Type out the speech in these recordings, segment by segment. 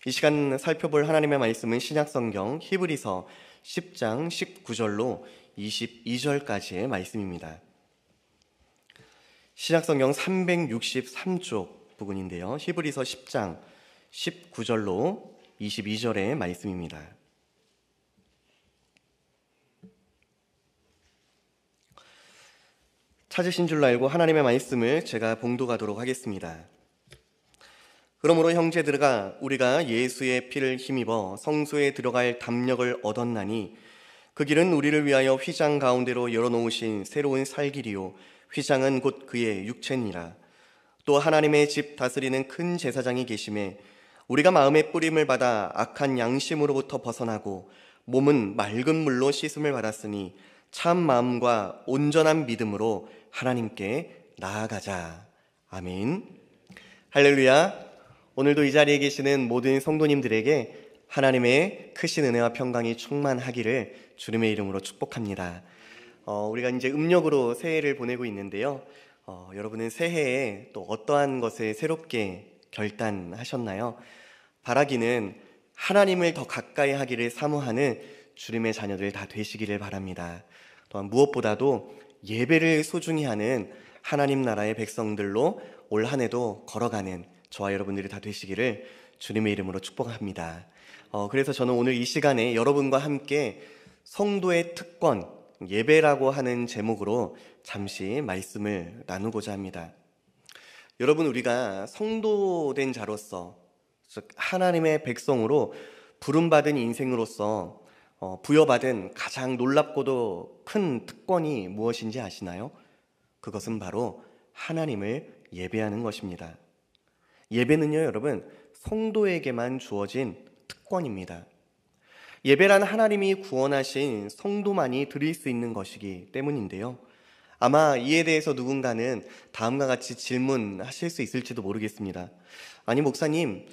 이 시간 살펴볼 하나님의 말씀은 신약성경 히브리서 10장 19절로 22절까지의 말씀입니다. 신약성경 363쪽 부분인데요. 히브리서 10장 19절로 22절의 말씀입니다. 찾으신 줄 알고 하나님의 말씀을 제가 봉독하도록 하겠습니다. 그러므로 형제들아 우리가 예수의 피를 힘입어 성소에 들어갈 담력을 얻었나니 그 길은 우리를 위하여 휘장 가운데로 열어놓으신 새로운 살길이요 휘장은 곧 그의 육체니라. 또 하나님의 집 다스리는 큰 제사장이 계심에 우리가 마음의 뿌림을 받아 악한 양심으로부터 벗어나고 몸은 맑은 물로 씻음을 받았으니 참 마음과 온전한 믿음으로 하나님께 나아가자. 아멘. 할렐루야. 오늘도 이 자리에 계시는 모든 성도님들에게 하나님의 크신 은혜와 평강이 충만하기를 주님의 이름으로 축복합니다. 우리가 이제 음력으로 새해를 보내고 있는데요. 여러분은 새해에 또 어떠한 것을 새롭게 결단하셨나요? 바라기는 하나님을 더 가까이 하기를 사모하는 주님의 자녀들 다 되시기를 바랍니다. 또한 무엇보다도 예배를 소중히 하는 하나님 나라의 백성들로 올 한 해도 걸어가는 저와 여러분들이 다 되시기를 주님의 이름으로 축복합니다. 그래서 저는 오늘 이 시간에 여러분과 함께 성도의 특권, 예배라고 하는 제목으로 잠시 말씀을 나누고자 합니다. 여러분, 우리가 성도된 자로서, 즉 하나님의 백성으로 부름받은 인생으로서 부여받은 가장 놀랍고도 큰 특권이 무엇인지 아시나요? 그것은 바로 하나님을 예배하는 것입니다. 예배는요, 여러분, 성도에게만 주어진 특권입니다. 예배란 하나님이 구원하신 성도만이 드릴 수 있는 것이기 때문인데요. 아마 이에 대해서 누군가는 다음과 같이 질문하실 수 있을지도 모르겠습니다. 아니, 목사님,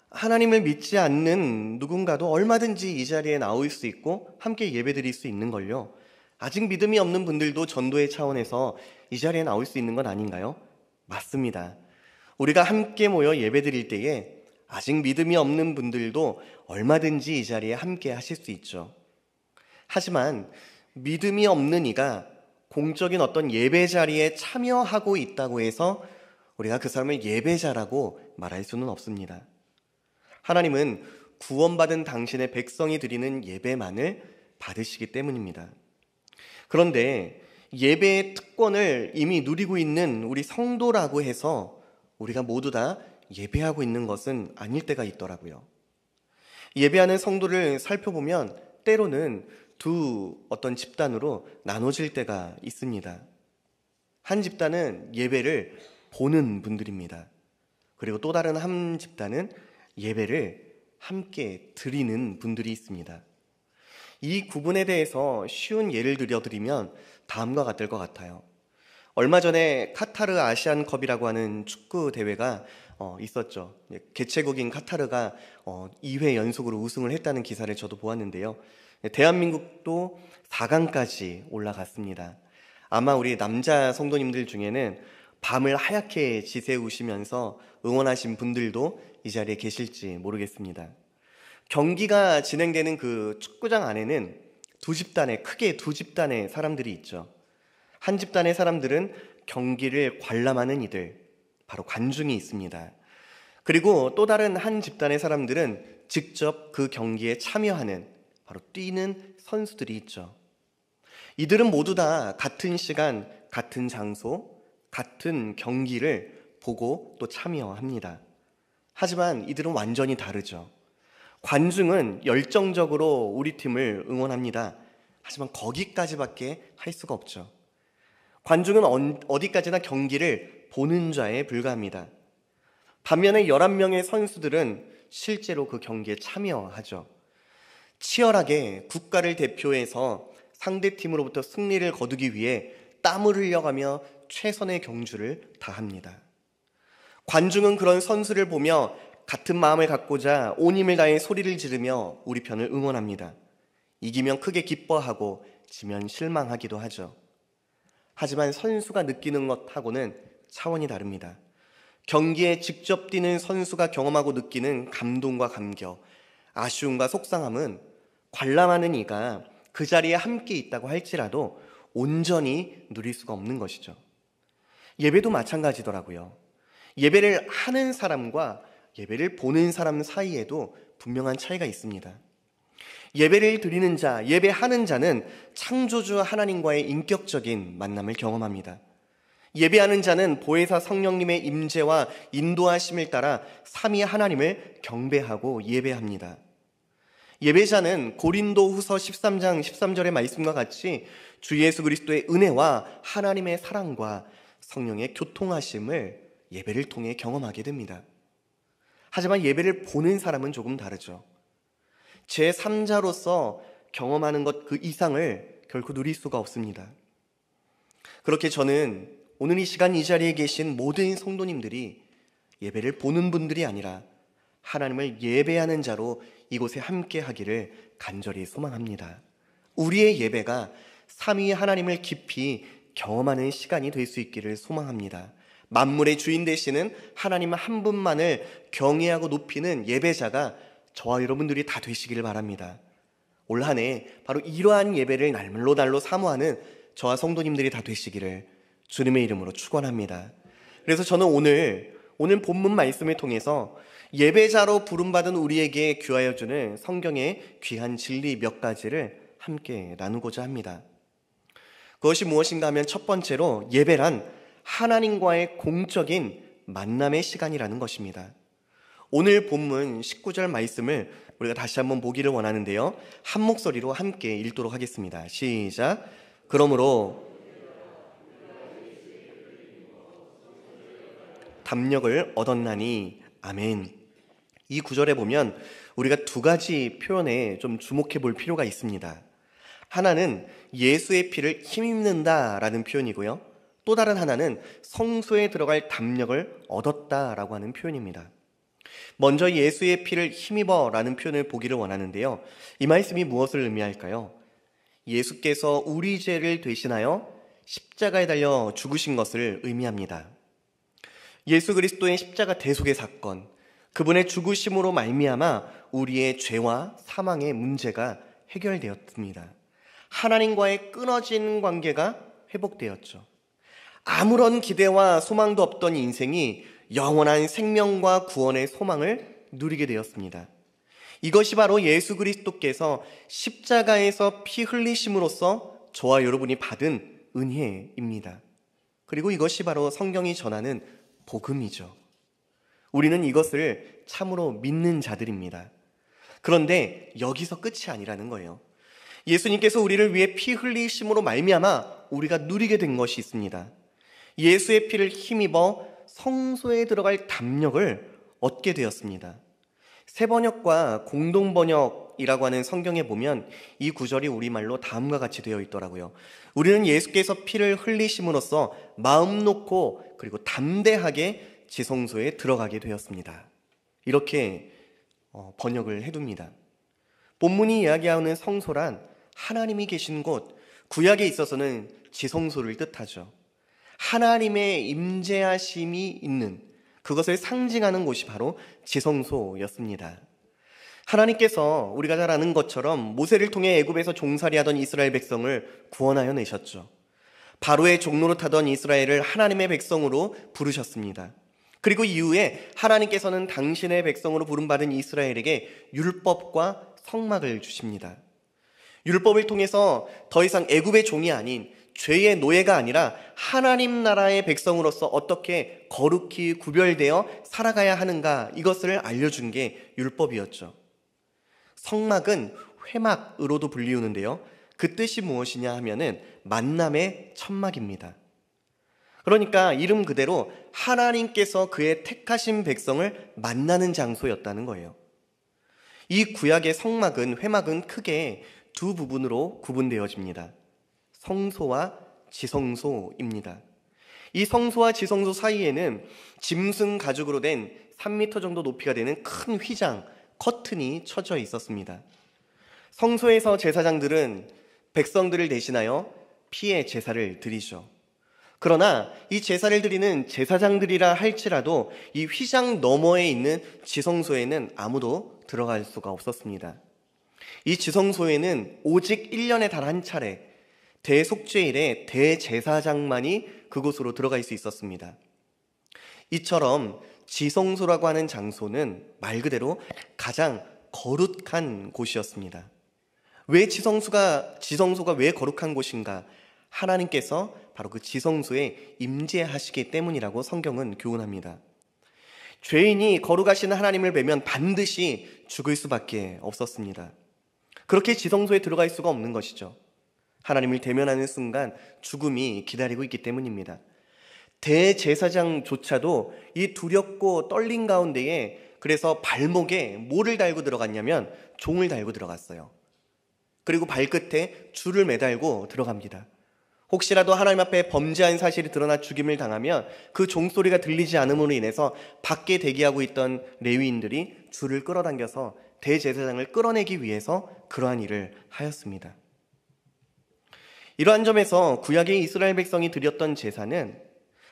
하나님을 믿지 않는 누군가도 얼마든지 이 자리에 나올 수 있고 함께 예배드릴 수 있는 걸요. 아직 믿음이 없는 분들도 전도의 차원에서 이 자리에 나올 수 있는 건 아닌가요? 맞습니다. 우리가 함께 모여 예배드릴 때에 아직 믿음이 없는 분들도 얼마든지 이 자리에 함께 하실 수 있죠. 하지만 믿음이 없는 이가 공적인 어떤 예배 자리에 참여하고 있다고 해서 우리가 그 사람을 예배자라고 말할 수는 없습니다. 하나님은 구원받은 당신의 백성이 드리는 예배만을 받으시기 때문입니다. 그런데 예배의 특권을 이미 누리고 있는 우리 성도라고 해서 우리가 모두 다 예배하고 있는 것은 아닐 때가 있더라고요. 예배하는 성도를 살펴보면 때로는 두 어떤 집단으로 나눠질 때가 있습니다. 한 집단은 예배를 보는 분들입니다. 그리고 또 다른 한 집단은 예배를 함께 드리는 분들이 있습니다. 이 구분에 대해서 쉬운 예를 들어드리면 다음과 같을 것 같아요. 얼마 전에 카타르 아시안컵이라고 하는 축구 대회가 있었죠. 개최국인 카타르가 2회 연속으로 우승을 했다는 기사를 저도 보았는데요. 대한민국도 4강까지 올라갔습니다. 아마 우리 남자 성도님들 중에는 밤을 하얗게 지새우시면서 응원하신 분들도 이 자리에 계실지 모르겠습니다. 경기가 진행되는 그 축구장 안에는 크게 두 집단의 사람들이 있죠. 한 집단의 사람들은 경기를 관람하는 이들, 바로 관중이 있습니다. 그리고 또 다른 한 집단의 사람들은 직접 그 경기에 참여하는, 바로 뛰는 선수들이 있죠. 이들은 모두 다 같은 시간, 같은 장소, 같은 경기를 보고 또 참여합니다. 하지만 이들은 완전히 다르죠. 관중은 열정적으로 우리 팀을 응원합니다. 하지만 거기까지밖에 할 수가 없죠. 관중은 어디까지나 경기를 보는 자에 불과합니다. 반면에 11명의 선수들은 실제로 그 경기에 참여하죠. 치열하게 국가를 대표해서 상대팀으로부터 승리를 거두기 위해 땀을 흘려가며 최선의 경주를 다합니다. 관중은 그런 선수를 보며 같은 마음을 갖고자 온 힘을 다해 소리를 지르며 우리 편을 응원합니다. 이기면 크게 기뻐하고 지면 실망하기도 하죠. 하지만 선수가 느끼는 것하고는 차원이 다릅니다. 경기에 직접 뛰는 선수가 경험하고 느끼는 감동과 감격, 아쉬움과 속상함은 관람하는 이가 그 자리에 함께 있다고 할지라도 온전히 누릴 수가 없는 것이죠. 예배도 마찬가지더라고요. 예배를 하는 사람과 예배를 보는 사람 사이에도 분명한 차이가 있습니다. 예배를 드리는 자, 예배하는 자는 창조주 하나님과의 인격적인 만남을 경험합니다. 예배하는 자는 보혜사 성령님의 임재와 인도하심을 따라 삼위 하나님을 경배하고 예배합니다. 예배자는 고린도후서 13장 13절의 말씀과 같이 주 예수 그리스도의 은혜와 하나님의 사랑과 성령의 교통하심을 예배를 통해 경험하게 됩니다. 하지만 예배를 보는 사람은 조금 다르죠. 제3자로서 경험하는 것 그 이상을 결코 누릴 수가 없습니다. 그렇게 저는 오늘 이 시간 이 자리에 계신 모든 성도님들이 예배를 보는 분들이 아니라 하나님을 예배하는 자로 이곳에 함께 하기를 간절히 소망합니다. 우리의 예배가 삼위 하나님을 깊이 경험하는 시간이 될 수 있기를 소망합니다. 만물의 주인 되시는 하나님 한 분만을 경외하고 높이는 예배자가 저와 여러분들이 다 되시기를 바랍니다. 올 한 해 바로 이러한 예배를 날로 사모하는 저와 성도님들이 다 되시기를 주님의 이름으로 축원합니다. 그래서 저는 오늘 본문 말씀을 통해서 예배자로 부름받은 우리에게 귀하여 주는 성경의 귀한 진리 몇 가지를 함께 나누고자 합니다. 그것이 무엇인가 하면 첫 번째로 예배란 하나님과의 공적인 만남의 시간이라는 것입니다. 오늘 본문 19절 말씀을 우리가 다시 한번 보기를 원하는데요. 한 목소리로 함께 읽도록 하겠습니다. 시작. 그러므로 담력을 얻었나니 아멘. 이 구절에 보면 우리가 두 가지 표현에 좀 주목해 볼 필요가 있습니다. 하나는 예수의 피를 힘입는다라는 표현이고요. 또 다른 하나는 성소에 들어갈 담력을 얻었다라고 하는 표현입니다. 먼저 예수의 피를 힘입어라는 표현을 보기를 원하는데요. 이 말씀이 무엇을 의미할까요? 예수께서 우리 죄를 대신하여 십자가에 달려 죽으신 것을 의미합니다. 예수 그리스도의 십자가 대속의 사건, 그분의 죽으심으로 말미암아 우리의 죄와 사망의 문제가 해결되었습니다. 하나님과의 끊어진 관계가 회복되었죠. 아무런 기대와 소망도 없던 인생이 영원한 생명과 구원의 소망을 누리게 되었습니다. 이것이 바로 예수 그리스도께서 십자가에서 피 흘리심으로써 저와 여러분이 받은 은혜입니다. 그리고 이것이 바로 성경이 전하는 복음이죠. 우리는 이것을 참으로 믿는 자들입니다. 그런데 여기서 끝이 아니라는 거예요. 예수님께서 우리를 위해 피 흘리심으로 말미암아 우리가 누리게 된 것이 있습니다. 예수의 피를 힘입어 성소에 들어갈 담력을 얻게 되었습니다. 새번역과 공동번역이라고 하는 성경에 보면 이 구절이 우리말로 다음과 같이 되어 있더라고요. 우리는 예수께서 피를 흘리심으로써 마음 놓고 그리고 담대하게 지성소에 들어가게 되었습니다. 이렇게 번역을 해둡니다. 본문이 이야기하는 성소란 하나님이 계신 곳, 구약에 있어서는 지성소를 뜻하죠. 하나님의 임재하심이 있는 그것을 상징하는 곳이 바로 지성소였습니다. 하나님께서 우리가 잘 아는 것처럼 모세를 통해 애굽에서 종살이하던 이스라엘 백성을 구원하여 내셨죠. 바로의 종로로 타던 이스라엘을 하나님의 백성으로 부르셨습니다. 그리고 이후에 하나님께서는 당신의 백성으로 부름받은 이스라엘에게 율법과 성막을 주십니다. 율법을 통해서 더 이상 애굽의 종이 아닌 죄의 노예가 아니라 하나님 나라의 백성으로서 어떻게 거룩히 구별되어 살아가야 하는가, 이것을 알려준 게 율법이었죠. 성막은 회막으로도 불리우는데요. 그 뜻이 무엇이냐 하면은 만남의 천막입니다. 그러니까 이름 그대로 하나님께서 그의 택하신 백성을 만나는 장소였다는 거예요. 이 구약의 성막은, 회막은 크게 두 부분으로 구분되어집니다. 성소와 지성소입니다. 이 성소와 지성소 사이에는 짐승 가죽으로 된 3m 정도 높이가 되는 큰 휘장, 커튼이 쳐져 있었습니다. 성소에서 제사장들은 백성들을 대신하여 피의 제사를 드리죠. 그러나 이 제사를 드리는 제사장들이라 할지라도 이 휘장 너머에 있는 지성소에는 아무도 들어갈 수가 없었습니다. 이 지성소에는 오직 1년에 단 한 차례 대속죄일에 대제사장만이 그곳으로 들어갈 수 있었습니다. 이처럼 지성소라고 하는 장소는 말 그대로 가장 거룩한 곳이었습니다. 왜 지성소가 왜 거룩한 곳인가? 하나님께서 바로 그 지성소에 임재하시기 때문이라고 성경은 교훈합니다. 죄인이 거룩하신 하나님을 뵈면 반드시 죽을 수밖에 없었습니다. 그렇게 지성소에 들어갈 수가 없는 것이죠. 하나님을 대면하는 순간 죽음이 기다리고 있기 때문입니다. 대제사장조차도 이 두렵고 떨린 가운데에 그래서 발목에 뭐를 달고 들어갔냐면 종을 달고 들어갔어요. 그리고 발끝에 줄을 매달고 들어갑니다. 혹시라도 하나님 앞에 범죄한 사실이 드러나 죽임을 당하면 그 종소리가 들리지 않음으로 인해서 밖에 대기하고 있던 레위인들이 줄을 끌어당겨서 대제사장을 끌어내기 위해서 그러한 일을 하였습니다. 이러한 점에서 구약의 이스라엘 백성이 드렸던 제사는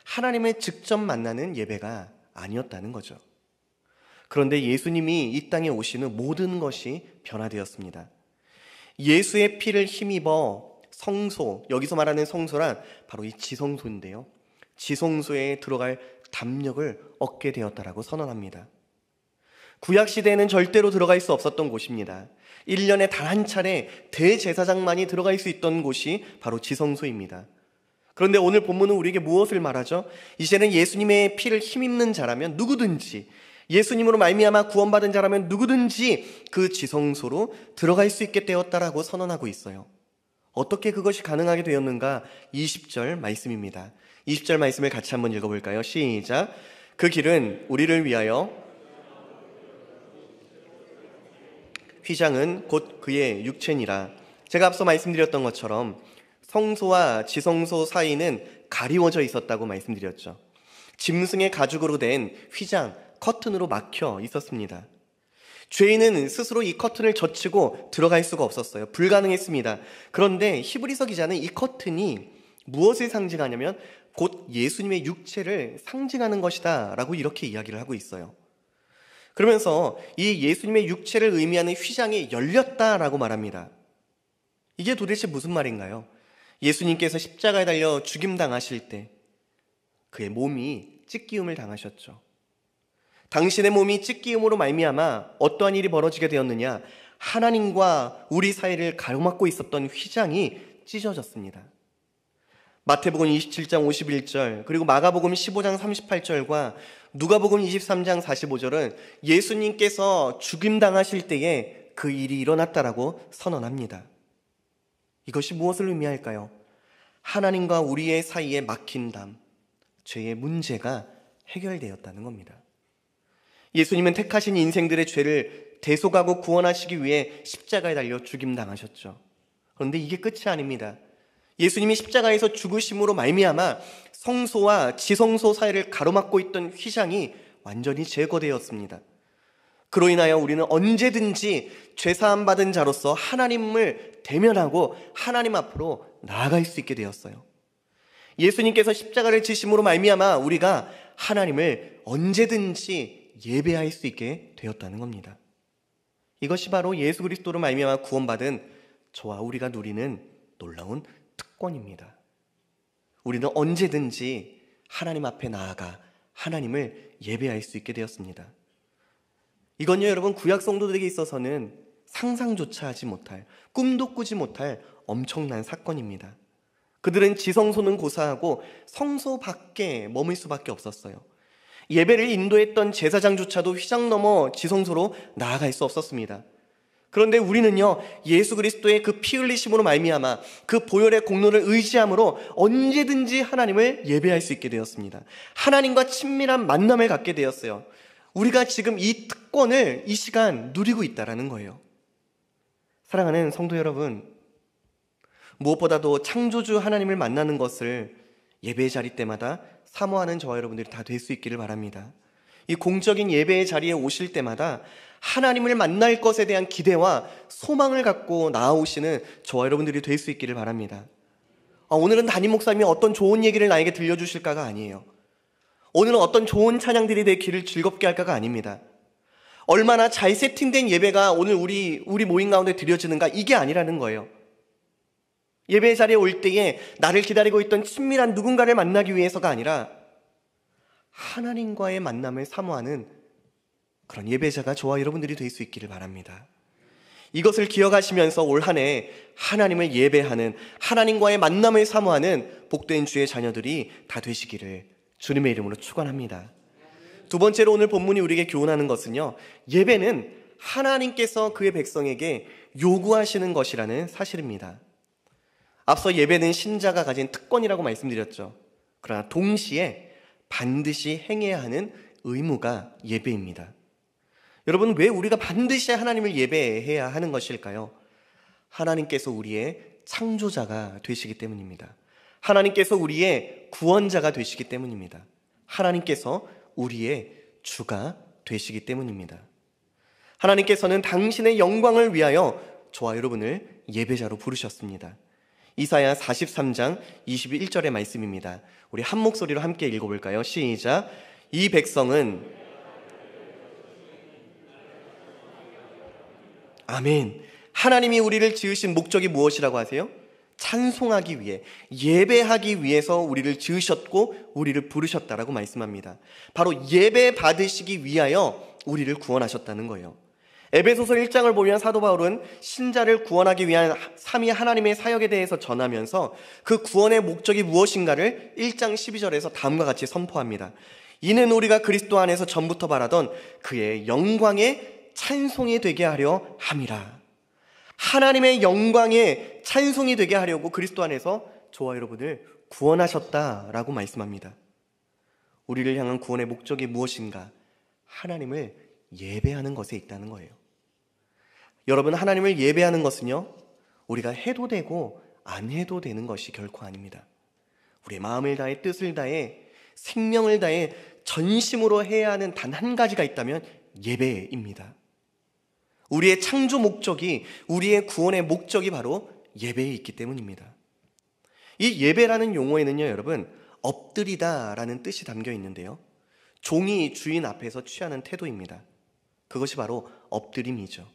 하나님을 직접 만나는 예배가 아니었다는 거죠. 그런데 예수님이 이 땅에 오신 후 모든 것이 변화되었습니다. 예수의 피를 힘입어 성소, 여기서 말하는 성소란 바로 이 지성소인데요. 지성소에 들어갈 담력을 얻게 되었다라고 선언합니다. 구약시대에는 절대로 들어갈 수 없었던 곳입니다. 1년에 단 한 차례 대제사장만이 들어갈 수 있던 곳이 바로 지성소입니다. 그런데 오늘 본문은 우리에게 무엇을 말하죠? 이제는 예수님의 피를 힘입는 자라면 누구든지, 예수님으로 말미암아 구원받은 자라면 누구든지 그 지성소로 들어갈 수 있게 되었다라고 선언하고 있어요. 어떻게 그것이 가능하게 되었는가? 20절 말씀입니다. 20절 말씀을 같이 한번 읽어볼까요? 시작. 그 길은 우리를 위하여 휘장은 곧 그의 육체니라. 제가 앞서 말씀드렸던 것처럼 성소와 지성소 사이는 가리워져 있었다고 말씀드렸죠. 짐승의 가죽으로 된 휘장, 커튼으로 막혀 있었습니다. 죄인은 스스로 이 커튼을 젖히고 들어갈 수가 없었어요. 불가능했습니다. 그런데 히브리서 기자는 이 커튼이 무엇을 상징하냐면 곧 예수님의 육체를 상징하는 것이다 라고 이렇게 이야기를 하고 있어요. 그러면서 이 예수님의 육체를 의미하는 휘장이 열렸다라고 말합니다. 이게 도대체 무슨 말인가요? 예수님께서 십자가에 달려 죽임당하실 때 그의 몸이 찢기움을 당하셨죠. 당신의 몸이 찢기움으로 말미암아 어떠한 일이 벌어지게 되었느냐? 하나님과 우리 사이를 가로막고 있었던 휘장이 찢어졌습니다. 마태복음 27장 51절 그리고 마가복음 15장 38절과 누가복음 23장 45절은 예수님께서 죽임당하실 때에 그 일이 일어났다라고 선언합니다. 이것이 무엇을 의미할까요? 하나님과 우리의 사이에 막힌 담, 죄의 문제가 해결되었다는 겁니다. 예수님은 택하신 인생들의 죄를 대속하고 구원하시기 위해 십자가에 달려 죽임당하셨죠. 그런데 이게 끝이 아닙니다. 예수님이 십자가에서 죽으심으로 말미암아 성소와 지성소 사이를 가로막고 있던 휘장이 완전히 제거되었습니다. 그로 인하여 우리는 언제든지 죄사함 받은 자로서 하나님을 대면하고 하나님 앞으로 나아갈 수 있게 되었어요. 예수님께서 십자가를 지심으로 말미암아 우리가 하나님을 언제든지 예배할 수 있게 되었다는 겁니다. 이것이 바로 예수 그리스도로 말미암아 구원받은 저와 우리가 누리는 놀라운 특권입니다. 우리는 언제든지 하나님 앞에 나아가 하나님을 예배할 수 있게 되었습니다. 이건요 여러분, 구약 성도들에게 있어서는 상상조차 하지 못할, 꿈도 꾸지 못할 엄청난 사건입니다. 그들은 지성소는 고사하고 성소 밖에 머물 수밖에 없었어요. 예배를 인도했던 제사장조차도 휘장 넘어 지성소로 나아갈 수 없었습니다. 그런데 우리는요, 예수 그리스도의 그 피 흘리심으로 말미암아 그 보혈의 공로를 의지함으로 언제든지 하나님을 예배할 수 있게 되었습니다. 하나님과 친밀한 만남을 갖게 되었어요. 우리가 지금 이 특권을 이 시간 누리고 있다는 거예요. 사랑하는 성도 여러분, 무엇보다도 창조주 하나님을 만나는 것을 예배의 자리 때마다 사모하는 저와 여러분들이 다 될 수 있기를 바랍니다. 이 공적인 예배의 자리에 오실 때마다 하나님을 만날 것에 대한 기대와 소망을 갖고 나아오시는 저와 여러분들이 될 수 있기를 바랍니다. 오늘은 담임 목사님이 어떤 좋은 얘기를 나에게 들려주실까가 아니에요. 오늘은 어떤 좋은 찬양들이 내 귀를 즐겁게 할까가 아닙니다. 얼마나 잘 세팅된 예배가 오늘 우리 모임 가운데 드려지는가, 이게 아니라는 거예요. 예배 자리에 올 때에 나를 기다리고 있던 친밀한 누군가를 만나기 위해서가 아니라 하나님과의 만남을 사모하는 그런 예배자가 저와 여러분들이 될 수 있기를 바랍니다. 이것을 기억하시면서 올 한 해 하나님을 예배하는, 하나님과의 만남을 사모하는 복된 주의 자녀들이 다 되시기를 주님의 이름으로 축원합니다. 두 번째로 오늘 본문이 우리에게 교훈하는 것은요, 예배는 하나님께서 그의 백성에게 요구하시는 것이라는 사실입니다. 앞서 예배는 신자가 가진 특권이라고 말씀드렸죠. 그러나 동시에 반드시 행해야 하는 의무가 예배입니다. 여러분, 왜 우리가 반드시 하나님을 예배해야 하는 것일까요? 하나님께서 우리의 창조자가 되시기 때문입니다. 하나님께서 우리의 구원자가 되시기 때문입니다. 하나님께서 우리의 주가 되시기 때문입니다. 하나님께서는 당신의 영광을 위하여 저와 여러분을 예배자로 부르셨습니다. 이사야 43장 21절의 말씀입니다. 우리 한 목소리로 함께 읽어볼까요? 시작. 이 백성은, 아멘. 하나님이 우리를 지으신 목적이 무엇이라고 하세요? 찬송하기 위해, 예배하기 위해서 우리를 지으셨고 우리를 부르셨다라고 말씀합니다. 바로 예배 받으시기 위하여 우리를 구원하셨다는 거예요. 에베소서 1장을 보면 사도 바울은 신자를 구원하기 위한 삼위 하나님의 사역에 대해서 전하면서 그 구원의 목적이 무엇인가를 1장 12절에서 다음과 같이 선포합니다. 이는 우리가 그리스도 안에서 전부터 바라던 그의 영광의 찬송이 되게 하려 함이라. 하나님의 영광의 찬송이 되게 하려고 그리스도 안에서 저와 여러분을 구원하셨다라고 말씀합니다. 우리를 향한 구원의 목적이 무엇인가? 하나님을 예배하는 것에 있다는 거예요. 여러분, 하나님을 예배하는 것은요, 우리가 해도 되고 안 해도 되는 것이 결코 아닙니다. 우리의 마음을 다해, 뜻을 다해, 생명을 다해 전심으로 해야 하는 단 한 가지가 있다면 예배입니다. 우리의 창조 목적이, 우리의 구원의 목적이 바로 예배에 있기 때문입니다. 이 예배라는 용어에는요, 여러분, 엎드리다라는 뜻이 담겨 있는데요, 종이 주인 앞에서 취하는 태도입니다. 그것이 바로 엎드림이죠.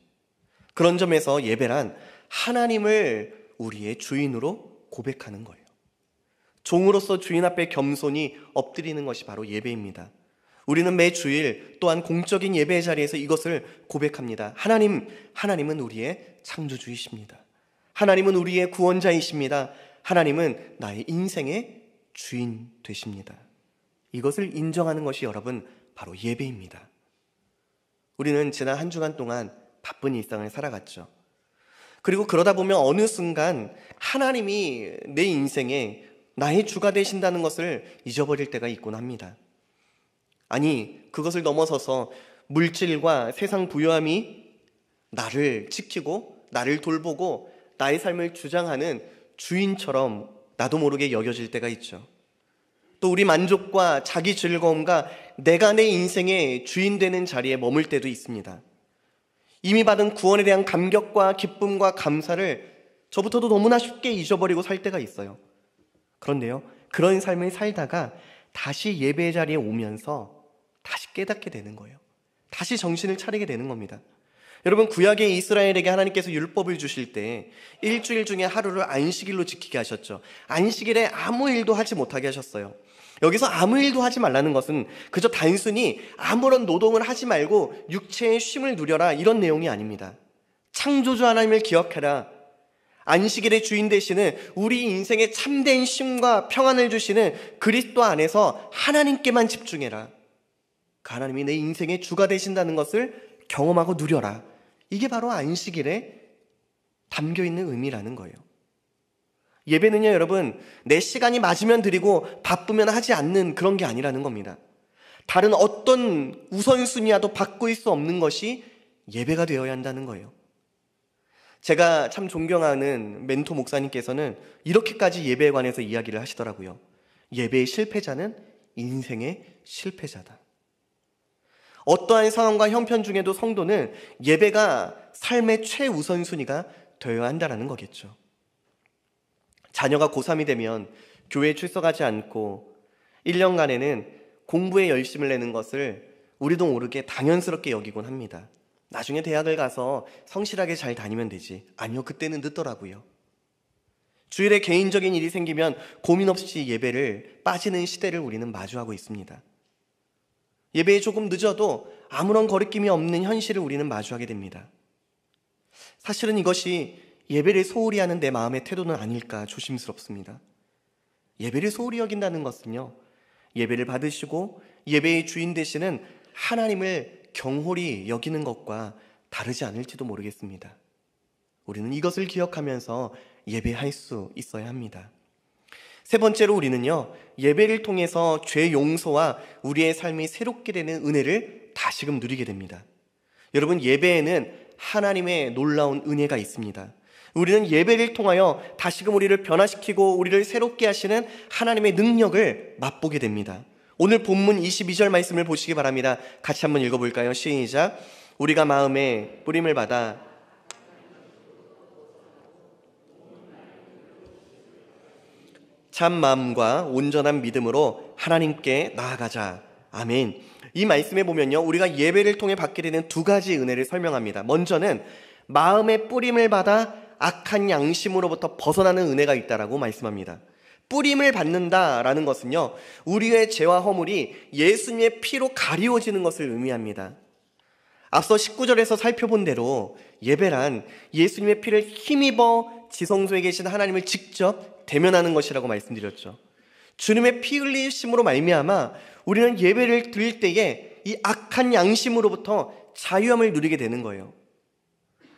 그런 점에서 예배란 하나님을 우리의 주인으로 고백하는 거예요. 종으로서 주인 앞에 겸손히 엎드리는 것이 바로 예배입니다. 우리는 매 주일 또한 공적인 예배의 자리에서 이것을 고백합니다. 하나님은 우리의 창조주이십니다. 하나님은 우리의 구원자이십니다. 하나님은 나의 인생의 주인 되십니다. 이것을 인정하는 것이 여러분 바로 예배입니다. 우리는 지난 한 주간 동안 바쁜 일상을 살아갔죠. 그리고 그러다 보면 어느 순간 하나님이 내 인생에 나의 주가 되신다는 것을 잊어버릴 때가 있곤 합니다. 아니, 그것을 넘어서서 물질과 세상 부유함이 나를 지키고 나를 돌보고 나의 삶을 주장하는 주인처럼 나도 모르게 여겨질 때가 있죠. 또 우리 만족과 자기 즐거움과 내가 내 인생의 주인 되는 자리에 머물 때도 있습니다. 이미 받은 구원에 대한 감격과 기쁨과 감사를 저부터도 너무나 쉽게 잊어버리고 살 때가 있어요. 그런데요, 그런 삶을 살다가 다시 예배 자리에 오면서 다시 깨닫게 되는 거예요. 다시 정신을 차리게 되는 겁니다. 여러분, 구약의 이스라엘에게 하나님께서 율법을 주실 때 일주일 중에 하루를 안식일로 지키게 하셨죠. 안식일에 아무 일도 하지 못하게 하셨어요. 여기서 아무 일도 하지 말라는 것은 그저 단순히 아무런 노동을 하지 말고 육체의 쉼을 누려라, 이런 내용이 아닙니다. 창조주 하나님을 기억해라. 안식일의 주인 되시는, 우리 인생에 참된 쉼과 평안을 주시는 그리스도 안에서 하나님께만 집중해라. 그 하나님이 내 인생의 주가 되신다는 것을 경험하고 누려라. 이게 바로 안식일에 담겨있는 의미라는 거예요. 예배는요, 여러분, 내 시간이 맞으면 드리고 바쁘면 하지 않는 그런 게 아니라는 겁니다. 다른 어떤 우선순위와도 바꿀 수 없는 것이 예배가 되어야 한다는 거예요. 제가 참 존경하는 멘토 목사님께서는 이렇게까지 예배에 관해서 이야기를 하시더라고요. 예배의 실패자는 인생의 실패자다. 어떠한 상황과 형편 중에도 성도는 예배가 삶의 최우선순위가 되어야 한다는 거겠죠. 자녀가 고3이 되면 교회에 출석하지 않고 1년간에는 공부에 열심을 내는 것을 우리도 모르게 당연스럽게 여기곤 합니다. 나중에 대학을 가서 성실하게 잘 다니면 되지. 아니요, 그때는 늦더라고요. 주일에 개인적인 일이 생기면 고민 없이 예배를 빠지는 시대를 우리는 마주하고 있습니다. 예배에 조금 늦어도 아무런 거리낌이 없는 현실을 우리는 마주하게 됩니다. 사실은 이것이 예배를 소홀히 하는 내 마음의 태도는 아닐까 조심스럽습니다. 예배를 소홀히 여긴다는 것은요, 예배를 받으시고 예배의 주인 되시는 하나님을 경홀히 여기는 것과 다르지 않을지도 모르겠습니다. 우리는 이것을 기억하면서 예배할 수 있어야 합니다. 세 번째로 우리는요, 예배를 통해서 죄 용서와 우리의 삶이 새롭게 되는 은혜를 다시금 누리게 됩니다. 여러분, 예배에는 하나님의 놀라운 은혜가 있습니다. 우리는 예배를 통하여 다시금 우리를 변화시키고 우리를 새롭게 하시는 하나님의 능력을 맛보게 됩니다. 오늘 본문 22절 말씀을 보시기 바랍니다. 같이 한번 읽어볼까요? 시작. 우리가 마음에 뿌림을 받아 참 마음과 온전한 믿음으로 하나님께 나아가자. 아멘. 이 말씀에 보면요, 우리가 예배를 통해 받게 되는 두 가지 은혜를 설명합니다. 먼저는 마음의 뿌림을 받아 악한 양심으로부터 벗어나는 은혜가 있다라고 말씀합니다. 뿌림을 받는다라는 것은요, 우리의 죄와 허물이 예수님의 피로 가리워지는 것을 의미합니다. 앞서 19절에서 살펴본 대로 예배란 예수님의 피를 힘입어 지성소에 계신 하나님을 직접 대면하는 것이라고 말씀드렸죠. 주님의 피 흘리심으로 말미암아 우리는 예배를 드릴 때에 이 악한 양심으로부터 자유함을 누리게 되는 거예요.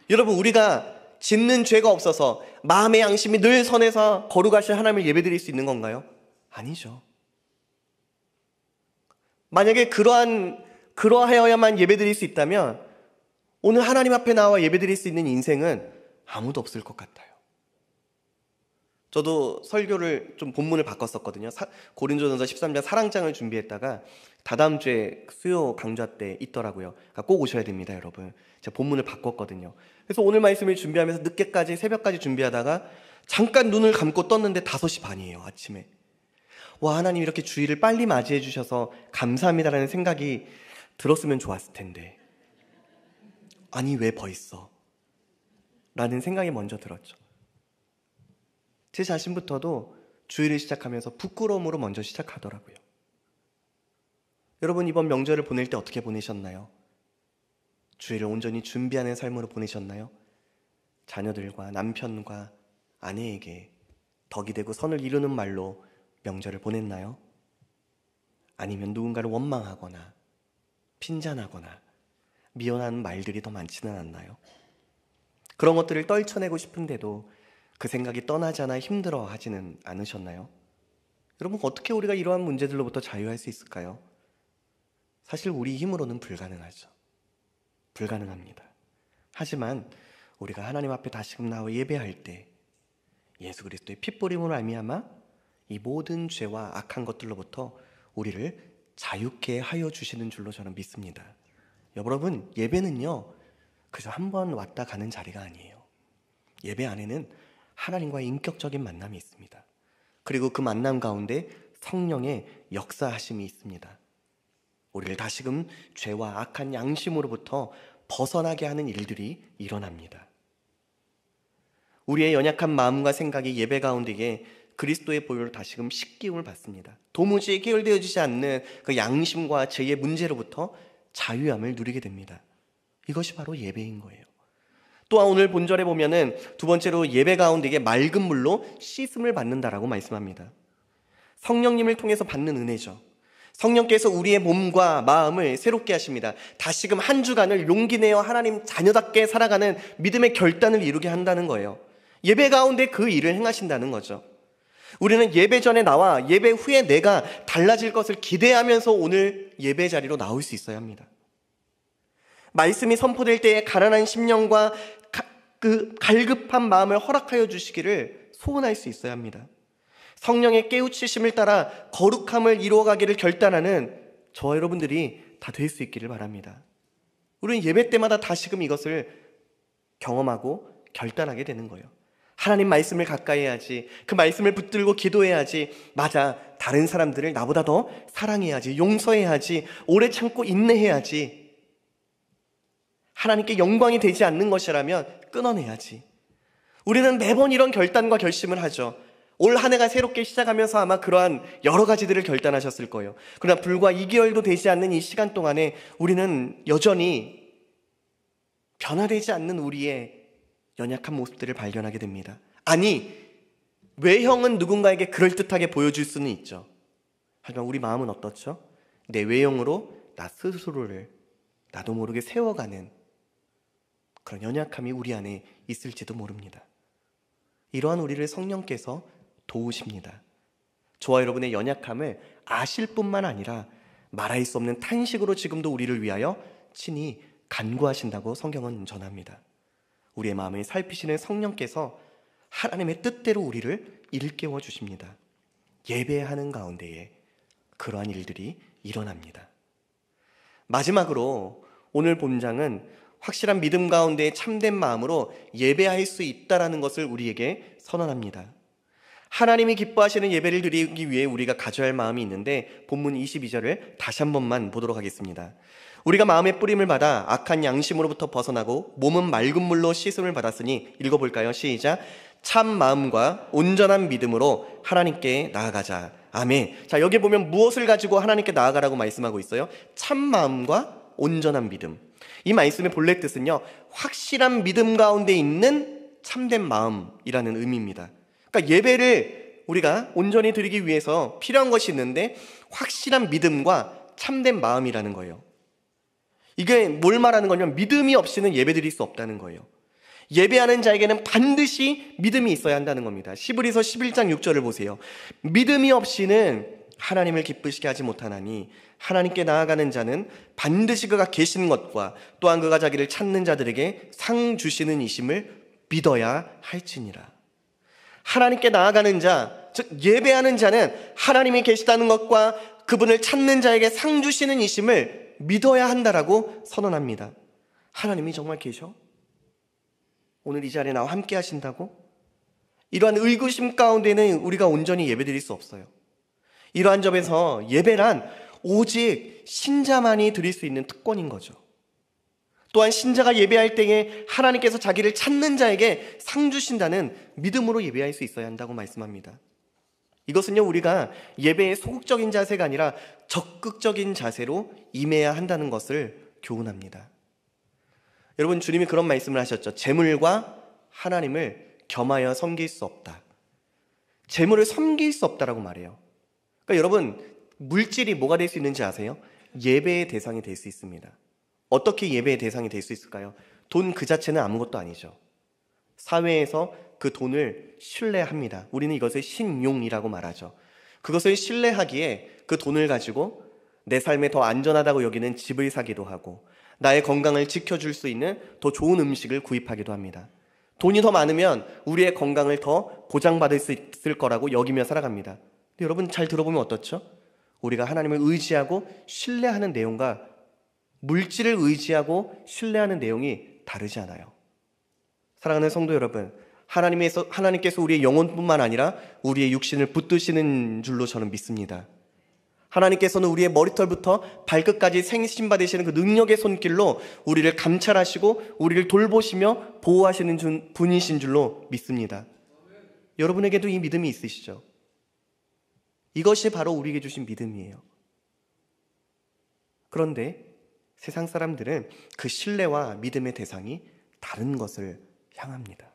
여러분, 우리가 짓는 죄가 없어서 마음의 양심이 늘 선해서 거룩하신 하나님을 예배드릴 수 있는 건가요? 아니죠. 만약에 그러하여야만 예배드릴 수 있다면 오늘 하나님 앞에 나와 예배드릴 수 있는 인생은 아무도 없을 것 같아요. 저도 설교를 좀 본문을 바꿨었거든요. 고린도전서 13장 사랑장을 준비했다가 다다음 주에 수요 강좌 때 있더라고요. 그러니까 꼭 오셔야 됩니다, 여러분. 제가 본문을 바꿨거든요. 그래서 오늘 말씀을 준비하면서 늦게까지, 새벽까지 준비하다가 잠깐 눈을 감고 떴는데 5시 반이에요, 아침에. 와, 하나님 이렇게 주일을 빨리 맞이해 주셔서 감사합니다라는 생각이 들었으면 좋았을 텐데, 아니 왜 벌써? 라는 생각이 먼저 들었죠. 제 자신부터도 주일을 시작하면서 부끄러움으로 먼저 시작하더라고요. 여러분, 이번 명절을 보낼 때 어떻게 보내셨나요? 주일을 온전히 준비하는 삶으로 보내셨나요? 자녀들과 남편과 아내에게 덕이 되고 선을 이루는 말로 명절을 보냈나요? 아니면 누군가를 원망하거나 핀잔하거나 미워하는 말들이 더 많지는 않나요? 그런 것들을 떨쳐내고 싶은데도 그 생각이 떠나지 않아 힘들어 하지는 않으셨나요? 여러분, 어떻게 우리가 이러한 문제들로부터 자유할 수 있을까요? 사실 우리 힘으로는 불가능하죠. 불가능합니다. 하지만 우리가 하나님 앞에 다시금 나와 예배할 때 예수 그리스도의 핏보림으로 말미암아 이 모든 죄와 악한 것들로부터 우리를 자유케 하여 주시는 줄로 저는 믿습니다. 여러분, 예배는요, 그저 한 번 왔다 가는 자리가 아니에요. 예배 안에는 하나님과의 인격적인 만남이 있습니다. 그리고 그 만남 가운데 성령의 역사하심이 있습니다. 우리를 다시금 죄와 악한 양심으로부터 벗어나게 하는 일들이 일어납니다. 우리의 연약한 마음과 생각이 예배 가운데에 그리스도의 보혈로 다시금 씻기움을 받습니다. 도무지 해결되어지지 않는 그 양심과 죄의 문제로부터 자유함을 누리게 됩니다. 이것이 바로 예배인 거예요. 또한 오늘 본절에 보면은 두 번째로 예배 가운데에 맑은 물로 씻음을 받는다라고 말씀합니다. 성령님을 통해서 받는 은혜죠. 성령께서 우리의 몸과 마음을 새롭게 하십니다. 다시금 한 주간을 용기 내어 하나님 자녀답게 살아가는 믿음의 결단을 이루게 한다는 거예요. 예배 가운데 그 일을 행하신다는 거죠. 우리는 예배 전에 나와 예배 후에 내가 달라질 것을 기대하면서 오늘 예배 자리로 나올 수 있어야 합니다. 말씀이 선포될 때에 가난한 심령과 그 갈급한 마음을 허락하여 주시기를 소원할 수 있어야 합니다. 성령의 깨우치심을 따라 거룩함을 이루어가기를 결단하는 저와 여러분들이 다 될 수 있기를 바랍니다. 우리는 예배 때마다 다시금 이것을 경험하고 결단하게 되는 거예요. 하나님 말씀을 가까이 해야지. 그 말씀을 붙들고 기도해야지. 맞아, 다른 사람들을 나보다 더 사랑해야지. 용서해야지. 오래 참고 인내해야지. 하나님께 영광이 되지 않는 것이라면 끊어내야지. 우리는 매번 이런 결단과 결심을 하죠. 올 한 해가 새롭게 시작하면서 아마 그러한 여러 가지들을 결단하셨을 거예요. 그러나 불과 2개월도 되지 않는 이 시간 동안에 우리는 여전히 변화되지 않는 우리의 연약한 모습들을 발견하게 됩니다. 아니, 외형은 누군가에게 그럴듯하게 보여줄 수는 있죠. 하지만 우리 마음은 어떻죠? 내 외형으로 나 스스로를 나도 모르게 세워가는 그런 연약함이 우리 안에 있을지도 모릅니다. 이러한 우리를 성령께서 도우십니다. 저와 여러분의 연약함을 아실 뿐만 아니라 말할 수 없는 탄식으로 지금도 우리를 위하여 친히 간구하신다고 성경은 전합니다. 우리의 마음을 살피시는 성령께서 하나님의 뜻대로 우리를 일깨워 주십니다. 예배하는 가운데에 그러한 일들이 일어납니다. 마지막으로 오늘 본장은 확실한 믿음 가운데 참된 마음으로 예배할 수 있다는 것을 우리에게 선언합니다. 하나님이 기뻐하시는 예배를 드리기 위해 우리가 가져야 할 마음이 있는데 본문 22절을 다시 한 번만 보도록 하겠습니다. 우리가 마음의 뿌림을 받아 악한 양심으로부터 벗어나고 몸은 맑은 물로 씻음을 받았으니, 읽어볼까요? 시작. 참 마음과 온전한 믿음으로 하나님께 나아가자. 아멘. 자, 여기 보면 무엇을 가지고 하나님께 나아가라고 말씀하고 있어요? 참 마음과 온전한 믿음. 이 말씀의 본래 뜻은요, 확실한 믿음 가운데 있는 참된 마음이라는 의미입니다. 그러니까 예배를 우리가 온전히 드리기 위해서 필요한 것이 있는데 확실한 믿음과 참된 마음이라는 거예요. 이게 뭘 말하는 거냐면 믿음이 없이는 예배 드릴 수 없다는 거예요. 예배하는 자에게는 반드시 믿음이 있어야 한다는 겁니다. 시브리서 11장 6절을 보세요. 믿음이 없이는 하나님을 기쁘시게 하지 못하나니 하나님께 나아가는 자는 반드시 그가 계시는 것과 또한 그가 자기를 찾는 자들에게 상 주시는 이심을 믿어야 할지니라. 하나님께 나아가는 자, 즉 예배하는 자는 하나님이 계시다는 것과 그분을 찾는 자에게 상 주시는 이심을 믿어야 한다라고 선언합니다. 하나님이 정말 계셔? 오늘 이 자리에 나와 함께 하신다고? 이러한 의구심 가운데는 우리가 온전히 예배드릴 수 없어요. 이러한 점에서 예배란 오직 신자만이 드릴 수 있는 특권인 거죠. 또한 신자가 예배할 때에 하나님께서 자기를 찾는 자에게 상 주신다는 믿음으로 예배할 수 있어야 한다고 말씀합니다. 이것은요, 우리가 예배의 소극적인 자세가 아니라 적극적인 자세로 임해야 한다는 것을 교훈합니다. 여러분, 주님이 그런 말씀을 하셨죠. 재물과 하나님을 겸하여 섬길 수 없다. 재물을 섬길 수 없다라고 말해요. 그러니까 여러분, 물질이 뭐가 될 수 있는지 아세요? 예배의 대상이 될 수 있습니다. 어떻게 예배의 대상이 될 수 있을까요? 돈 그 자체는 아무것도 아니죠. 사회에서 그 돈을 신뢰합니다. 우리는 이것을 신용이라고 말하죠. 그것을 신뢰하기에 그 돈을 가지고 내 삶에 더 안전하다고 여기는 집을 사기도 하고 나의 건강을 지켜줄 수 있는 더 좋은 음식을 구입하기도 합니다. 돈이 더 많으면 우리의 건강을 더 보장받을 수 있을 거라고 여기며 살아갑니다. 근데 여러분 잘 들어보면 어떻죠? 우리가 하나님을 의지하고 신뢰하는 내용과 물질을 의지하고 신뢰하는 내용이 다르지 않아요. 사랑하는 성도 여러분, 하나님께서 우리의 영혼뿐만 아니라 우리의 육신을 붙드시는 줄로 저는 믿습니다. 하나님께서는 우리의 머리털부터 발끝까지 생신받으시는 그 능력의 손길로 우리를 감찰하시고 우리를 돌보시며 보호하시는 분이신 줄로 믿습니다. 여러분에게도 이 믿음이 있으시죠? 이것이 바로 우리에게 주신 믿음이에요. 그런데 세상 사람들은 그 신뢰와 믿음의 대상이 다른 것을 향합니다.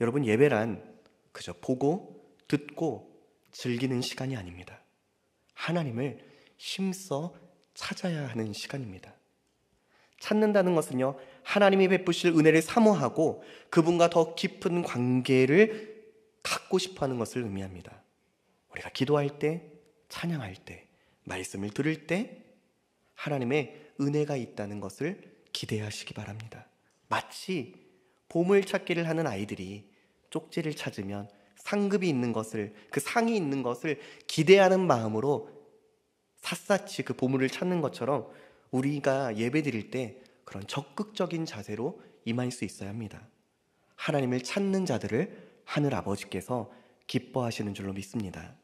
여러분, 예배란 그저 보고 듣고 즐기는 시간이 아닙니다. 하나님을 힘써 찾아야 하는 시간입니다. 찾는다는 것은요, 하나님이 베푸실 은혜를 사모하고 그분과 더 깊은 관계를 갖고 싶어하는 것을 의미합니다. 우리가 기도할 때, 찬양할 때, 말씀을 들을 때 하나님의 은혜가 있다는 것을 기대하시기 바랍니다. 마치 보물찾기를 하는 아이들이 쪽지를 찾으면 상급이 있는 것을, 그 상이 있는 것을 기대하는 마음으로 샅샅이 그 보물을 찾는 것처럼 우리가 예배 드릴 때 그런 적극적인 자세로 임할 수 있어야 합니다. 하나님을 찾는 자들을 하늘 아버지께서 기뻐하시는 줄로 믿습니다.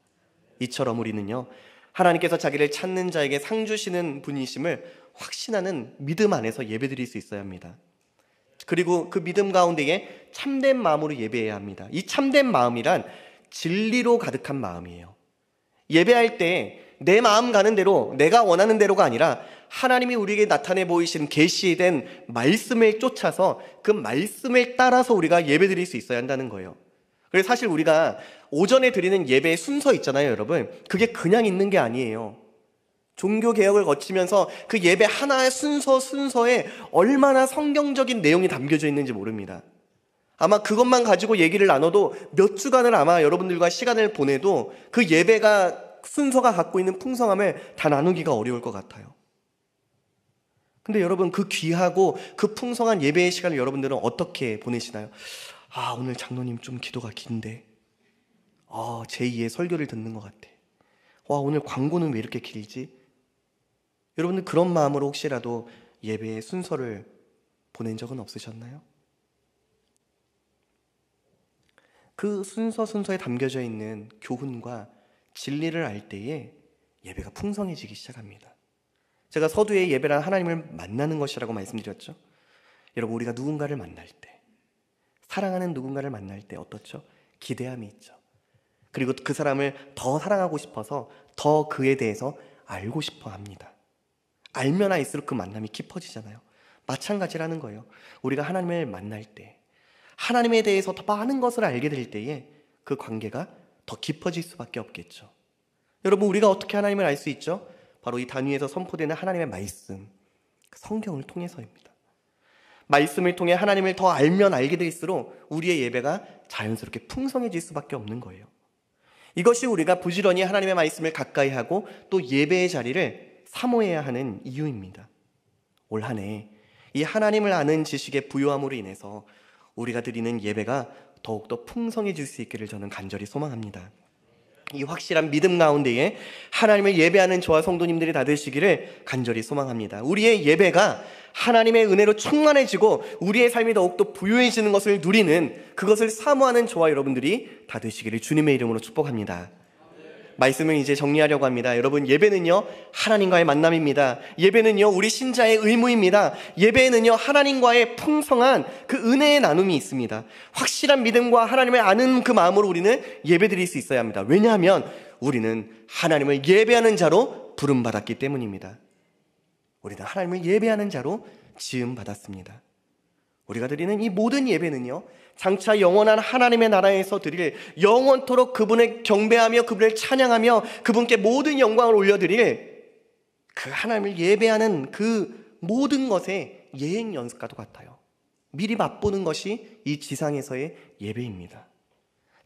이처럼 우리는요, 하나님께서 자기를 찾는 자에게 상 주시는 분이심을 확신하는 믿음 안에서 예배드릴 수 있어야 합니다. 그리고 그 믿음 가운데에 참된 마음으로 예배해야 합니다. 이 참된 마음이란 진리로 가득한 마음이에요. 예배할 때 내 마음 가는 대로, 내가 원하는 대로가 아니라 하나님이 우리에게 나타내 보이신 계시된 말씀을 쫓아서 그 말씀을 따라서 우리가 예배드릴 수 있어야 한다는 거예요. 그래서 사실 우리가 오전에 드리는 예배의 순서 있잖아요, 여러분. 그게 그냥 있는 게 아니에요. 종교개혁을 거치면서 그 예배 하나의 순서에 얼마나 성경적인 내용이 담겨져 있는지 모릅니다. 아마 그것만 가지고 얘기를 나눠도 몇 주간을 아마 여러분들과 시간을 보내도 그 예배가 순서가 갖고 있는 풍성함을 다 나누기가 어려울 것 같아요. 근데 여러분, 그 귀하고 그 풍성한 예배의 시간을 여러분들은 어떻게 보내시나요? 오늘 장로님 좀 기도가 긴데, 제2의 설교를 듣는 것 같아. 오늘 광고는 왜 이렇게 길지? 여러분들 그런 마음으로 혹시라도 예배의 순서를 보낸 적은 없으셨나요? 그 순서에 담겨져 있는 교훈과 진리를 알 때에 예배가 풍성해지기 시작합니다. 제가 서두에 예배란 하나님을 만나는 것이라고 말씀드렸죠. 여러분, 우리가 누군가를 만날 때, 사랑하는 누군가를 만날 때 어떻죠? 기대함이 있죠. 그리고 그 사람을 더 사랑하고 싶어서 더 그에 대해서 알고 싶어 합니다. 알면 알수록 그 만남이 깊어지잖아요. 마찬가지라는 거예요. 우리가 하나님을 만날 때, 하나님에 대해서 더 많은 것을 알게 될 때에 그 관계가 더 깊어질 수밖에 없겠죠. 여러분, 우리가 어떻게 하나님을 알 수 있죠? 바로 이 단위에서 선포되는 하나님의 말씀, 성경을 통해서입니다. 말씀을 통해 하나님을 더 알면 알게 될수록 우리의 예배가 자연스럽게 풍성해질 수밖에 없는 거예요. 이것이 우리가 부지런히 하나님의 말씀을 가까이 하고 또 예배의 자리를 사모해야 하는 이유입니다. 올 한 해 이 하나님을 아는 지식의 부요함으로 인해서 우리가 드리는 예배가 더욱더 풍성해질 수 있기를 저는 간절히 소망합니다. 이 확실한 믿음 가운데에 하나님을 예배하는 저와 성도님들이 다 되시기를 간절히 소망합니다. 우리의 예배가 하나님의 은혜로 충만해지고 우리의 삶이 더욱더 부유해지는 것을 누리는, 그것을 사모하는 저와 여러분들이 다 되시기를 주님의 이름으로 축복합니다. 말씀을 이제 정리하려고 합니다. 여러분, 예배는요 하나님과의 만남입니다. 예배는요 우리 신자의 의무입니다. 예배에는요 하나님과의 풍성한 그 은혜의 나눔이 있습니다. 확실한 믿음과 하나님을 아는 그 마음으로 우리는 예배드릴 수 있어야 합니다. 왜냐하면 우리는 하나님을 예배하는 자로 부름받았기 때문입니다. 우리는 하나님을 예배하는 자로 지음받았습니다. 우리가 드리는 이 모든 예배는요 장차 영원한 하나님의 나라에서 드릴, 영원토록 그분을 경배하며 그분을 찬양하며 그분께 모든 영광을 올려드릴 그 하나님을 예배하는 그 모든 것의 예행 연습과도 같아요. 미리 맛보는 것이 이 지상에서의 예배입니다.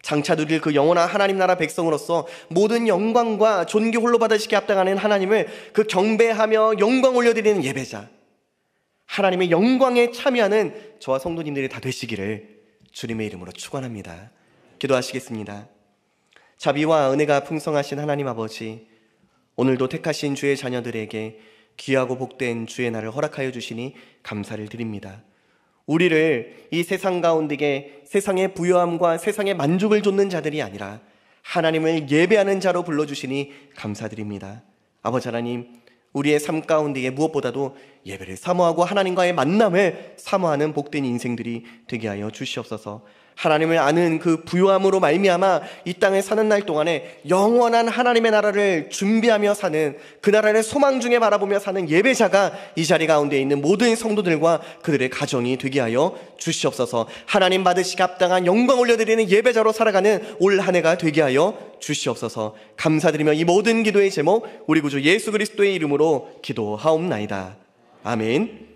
장차 누릴 그 영원한 하나님 나라 백성으로서 모든 영광과 존귀 홀로 받으시기에 합당하는 하나님을 그 경배하며 영광 올려드리는 예배자, 하나님의 영광에 참여하는 저와 성도님들이 다 되시기를 주님의 이름으로 축원합니다. 기도하시겠습니다. 자비와 은혜가 풍성하신 하나님 아버지, 오늘도 택하신 주의 자녀들에게 귀하고 복된 주의 날을 허락하여 주시니 감사를 드립니다. 우리를 이 세상 가운데에 세상의 부요함과 세상의 만족을 좇는 자들이 아니라 하나님을 예배하는 자로 불러주시니 감사드립니다. 아버지 하나님, 우리의 삶 가운데에 무엇보다도 예배를 사모하고 하나님과의 만남을 사모하는 복된 인생들이 되게 하여 주시옵소서. 하나님을 아는 그 부요함으로 말미암아 이 땅에 사는 날 동안에 영원한 하나님의 나라를 준비하며 사는, 그 나라를 소망 중에 바라보며 사는 예배자가 이 자리 가운데 있는 모든 성도들과 그들의 가정이 되게 하여 주시옵소서. 하나님 받으시기 합당한 영광 올려드리는 예배자로 살아가는 올 한 해가 되게 하여 주시옵소서. 감사드리며 이 모든 기도의 제목 우리 구주 예수 그리스도의 이름으로 기도하옵나이다. 아멘.